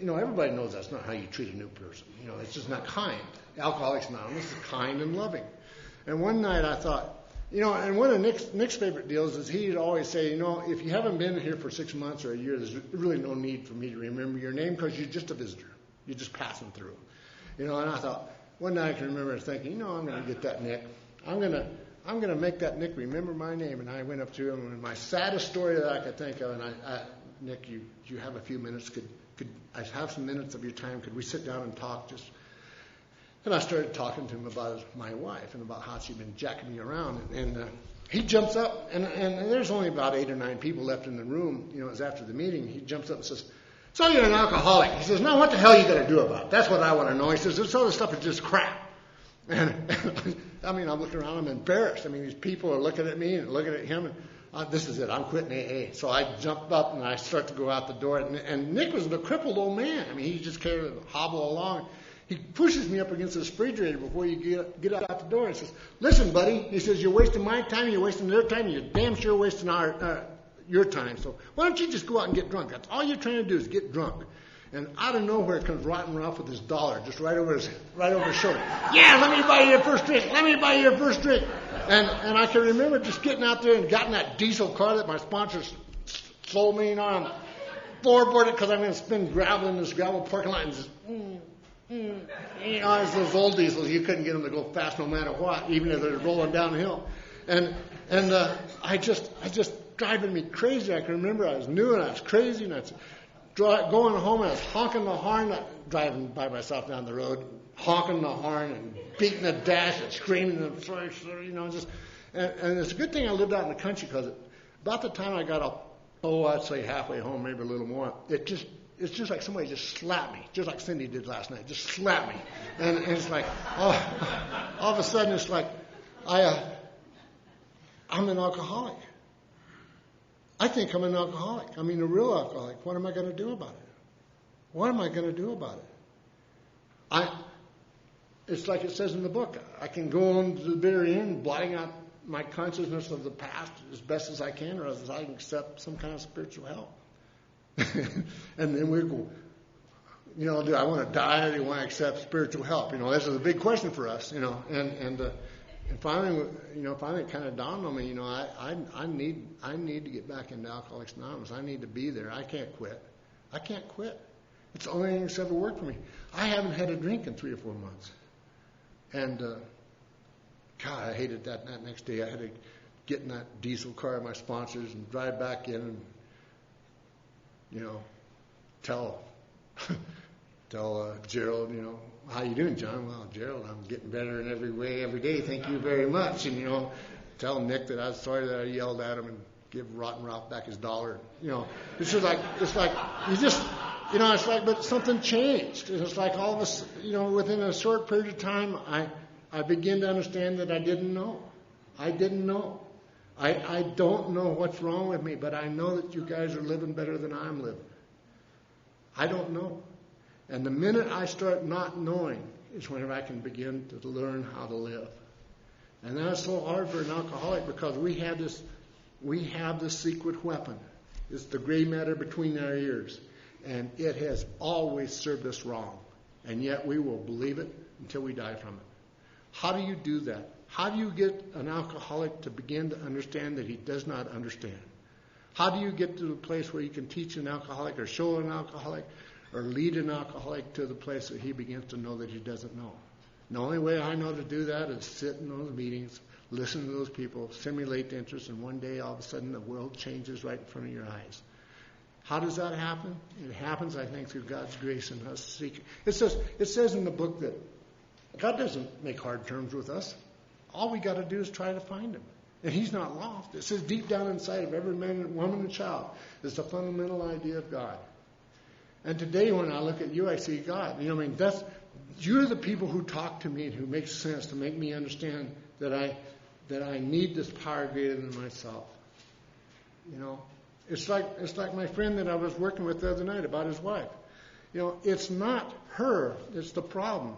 everybody knows that's not how you treat a new person. It's just not kind. Alcoholics Anonymous is kind and loving. And one night I thought, and one of Nick's favorite deals is he'd always say, if you haven't been here for 6 months or a year, there's really no need for me to remember your name because you're just a visitor. You're just passing through. And I thought, one night I can remember thinking, I'm going to get that Nick. I'm going to make that Nick remember my name. And I went up to him, and my saddest story that I could think of, and Nick, you have a few minutes. Could I have some minutes of your time? Could we sit down and talk? And I started talking to him about my wife and about how she'd been jacking me around. And he jumps up, and there's only about 8 or 9 people left in the room. You know, it was after the meeting. He jumps up and says, "So you're an alcoholic?" He says, "No, what the hell are you going to do about it? That's what I want to know." He says, "This other stuff is just crap." And I mean, I'm looking around, I'm embarrassed. I mean, these people are looking at me and looking at him, and this is it, I'm quitting AA. So I jump up and I start to go out the door. And Nick was a crippled old man. I mean, he just kind of hobble along. He pushes me up against the refrigerator before you get out the door and says, "Listen, buddy," he says, "you're wasting my time, you're wasting their time, you're damn sure wasting your time. So why don't you just go out and get drunk? That's all you're trying to do is get drunk." And out of nowhere comes Rotten Ralph with his dollar just right over his shoulder. "Yeah, let me buy you your first drink. Let me buy you your first drink." And I can remember just getting out there and getting that diesel car that my sponsors sold me, you know, I'm floorboarded because I'm going to spin gravel in this gravel parking lot and just, you know, it's those old diesels. You couldn't get them to go fast no matter what, even if they're rolling downhill. And I just driving me crazy. I can remember I was new and I was crazy and I was going home and I was honking the horn, driving by myself down the road, honking the horn and beating the dash and screaming and sorry, you know, just and it's a good thing I lived out in the country because about the time I got up, I'd say halfway home, maybe a little more, it's just like somebody just slapped me, just like Cindy did last night, just slapped me, and it's like all of a sudden it's like I'm an alcoholic. I think I'm an alcoholic. I mean, a real alcoholic. What am I going to do about it? What am I going to do about it? It's like it says in the book. I can go on to the bitter end, blotting out my consciousness of the past as best as I can, or as I can accept some kind of spiritual help. And then we go, you know, do I want to die or do I want to accept spiritual help? You know, this is a big question for us, you know, and finally it kind of dawned on me, you know, I need to get back into Alcoholics Anonymous. I need to be there. I can't quit. It's the only thing that's ever worked for me. I haven't had a drink in 3 or 4 months. And, God, I hated that next day. I had to get in that diesel car of my sponsors and drive back in and, you know, tell Gerald, you know, "How you doing, John?" "Well, Gerald, I'm getting better in every way every day. Thank you very much." And, you know, tell Nick that I was sorry that I yelled at him and give Rotten Ralph back his dollar. You know, it's like you just, you know, it's like, but something changed. And it's like all of us, you know, within a short period of time, I begin to understand that I didn't know. I don't know what's wrong with me, but I know that you guys are living better than I'm living. I don't know. And the minute I start not knowing is when I can begin to learn how to live. And that's so hard for an alcoholic because we have this secret weapon. It's the gray matter between our ears. And it has always served us wrong. And yet we will believe it until we die from it. How do you do that? How do you get an alcoholic to begin to understand that he does not understand? How do you get to the place where you can teach an alcoholic or show an alcoholic or lead an alcoholic to the place that he begins to know that he doesn't know? The only way I know to do that is sit in those meetings, listen to those people, simulate the interest, and one day all of a sudden the world changes right in front of your eyes. How does that happen? It happens, I think, through God's grace and us seeking. It says in the book that God doesn't make hard terms with us. All we got to do is try to find Him. And He's not lost. It says deep down inside of every man, woman, and child is the fundamental idea of God. And today when I look at you, I see God. You know, I mean, you're the people who talk to me and who make sense to make me understand that I need this power greater than myself. You know, it's like my friend that I was working with the other night about his wife. You know, it's not her that's the problem.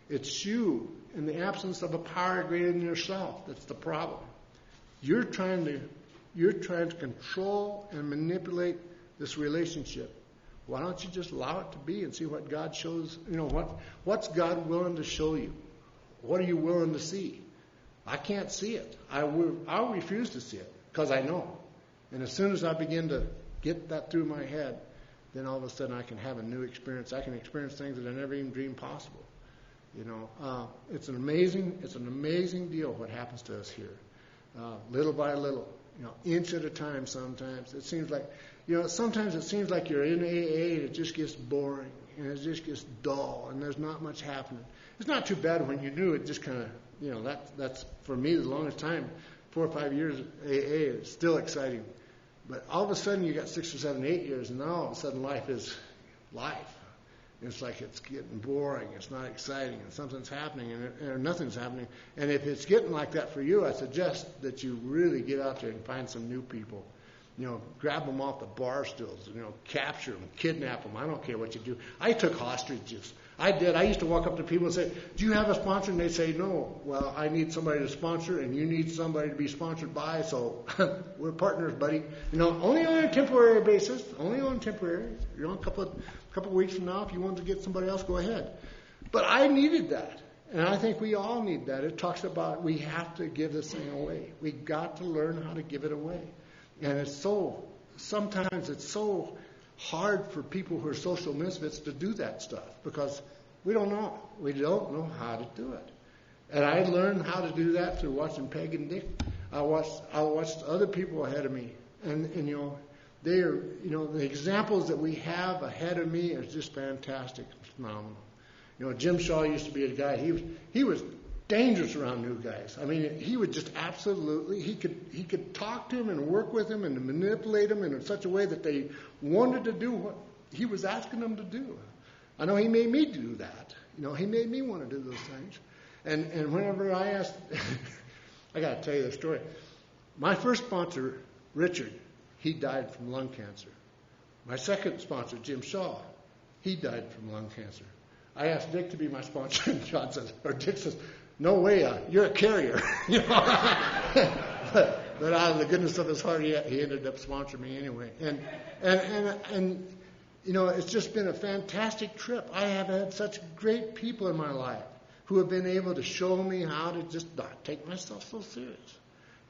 It's you in the absence of a power greater than yourself that's the problem. You're trying to control and manipulate this relationship. Why don't you just allow it to be and see what God shows? You know, what's God willing to show you? What are you willing to see? I can't see it. I'll refuse to see it because I know. And as soon as I begin to get that through my head, then all of a sudden I can have a new experience. I can experience things that I never even dreamed possible. You know, it's an amazing deal what happens to us here, little by little. You know, inch at a time. Sometimes it seems like, you know, sometimes it seems like you're in AA and it just gets boring. and it just gets dull, and there's not much happening. It's not too bad when you do it. Just kind of, that's for me the longest time. 4 or 5 years AA is still exciting, but all of a sudden you got 6 or 7, 8 years, and now all of a sudden life is life. It's like it's getting boring. It's not exciting, and something's happening, and nothing's happening. And if it's getting like that for you, I suggest that you really get out there and find some new people. Grab them off the bar stools, capture them, kidnap them. I don't care what you do. I took hostages. I did. I used to walk up to people and say, do you have a sponsor? And they'd say, no. Well, I need somebody to sponsor, and you need somebody to be sponsored by, so we're partners, buddy. Only on a temporary basis. Only on temporary. A couple of weeks from now, if you want to get somebody else, go ahead. But I needed that. And I think we all need that. It talks about we have to give this thing away. We got to learn how to give it away. And sometimes it's so hard for people who are social misfits to do that stuff because we don't know. We don't know how to do it. And I learned how to do that through watching Peg and Dick. I watched other people ahead of me, and they are, the examples that we have ahead of me are just fantastic, phenomenal. Jim Shaw used to be a guy. He was dangerous around new guys. I mean, he would just absolutely, he could talk to him and work with him and manipulate them in such a way that they wanted to do what he was asking them to do. I know he made me do that. He made me want to do those things. And whenever I asked, I got to tell you the story. My first sponsor, Richard, he died from lung cancer. My second sponsor, Jim Shaw, he died from lung cancer. I asked Dick to be my sponsor, and Dick says, no way, you're a carrier. But out of the goodness of his heart, he ended up sponsoring me anyway. And it's just been a fantastic trip. I have had such great people in my life who have been able to show me how to just not take myself so serious.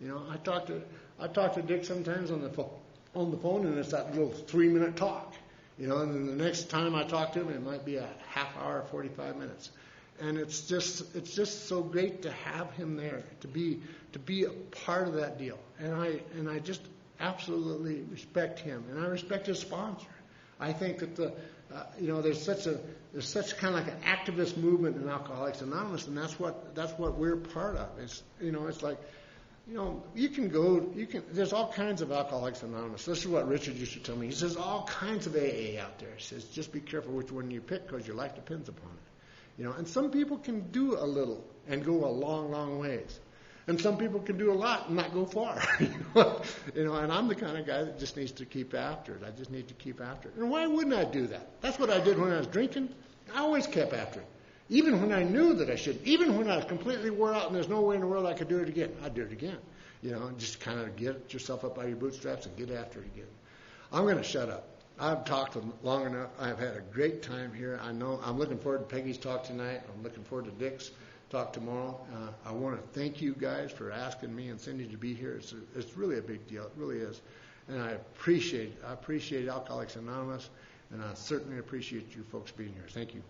I talk to Dick sometimes on the phone, and it's that little 3-minute talk. And then the next time I talk to him, it might be a half hour, 45 minutes. And it's just so great to have him there, to be a part of that deal. And I just absolutely respect him, and I respect his sponsor. I think that there's such kind of like an activist movement in Alcoholics Anonymous, and that's what we're part of. It's like, there's all kinds of Alcoholics Anonymous. This is what Richard used to tell me. He says all kinds of AA out there. He says just be careful which one you pick because your life depends upon it. And some people can do a little and go a long, long ways. And some people can do a lot and not go far. And I'm the kind of guy that just needs to keep after it. I just need to keep after it. And why wouldn't I do that? That's what I did when I was drinking. I always kept after it. Even when I knew that I shouldn't. Even when I was completely wore out and there's no way in the world I could do it again. I'd do it again. Just kind of get yourself up by your bootstraps and get after it again. I'm going to shut up. I've talked long enough. I've had a great time here. I know I'm looking forward to Peggy's talk tonight. I'm looking forward to Dick's talk tomorrow. I want to thank you guys for asking me and Cindy to be here. It's really a big deal. It really is. And I appreciate Alcoholics Anonymous, and I certainly appreciate you folks being here. Thank you.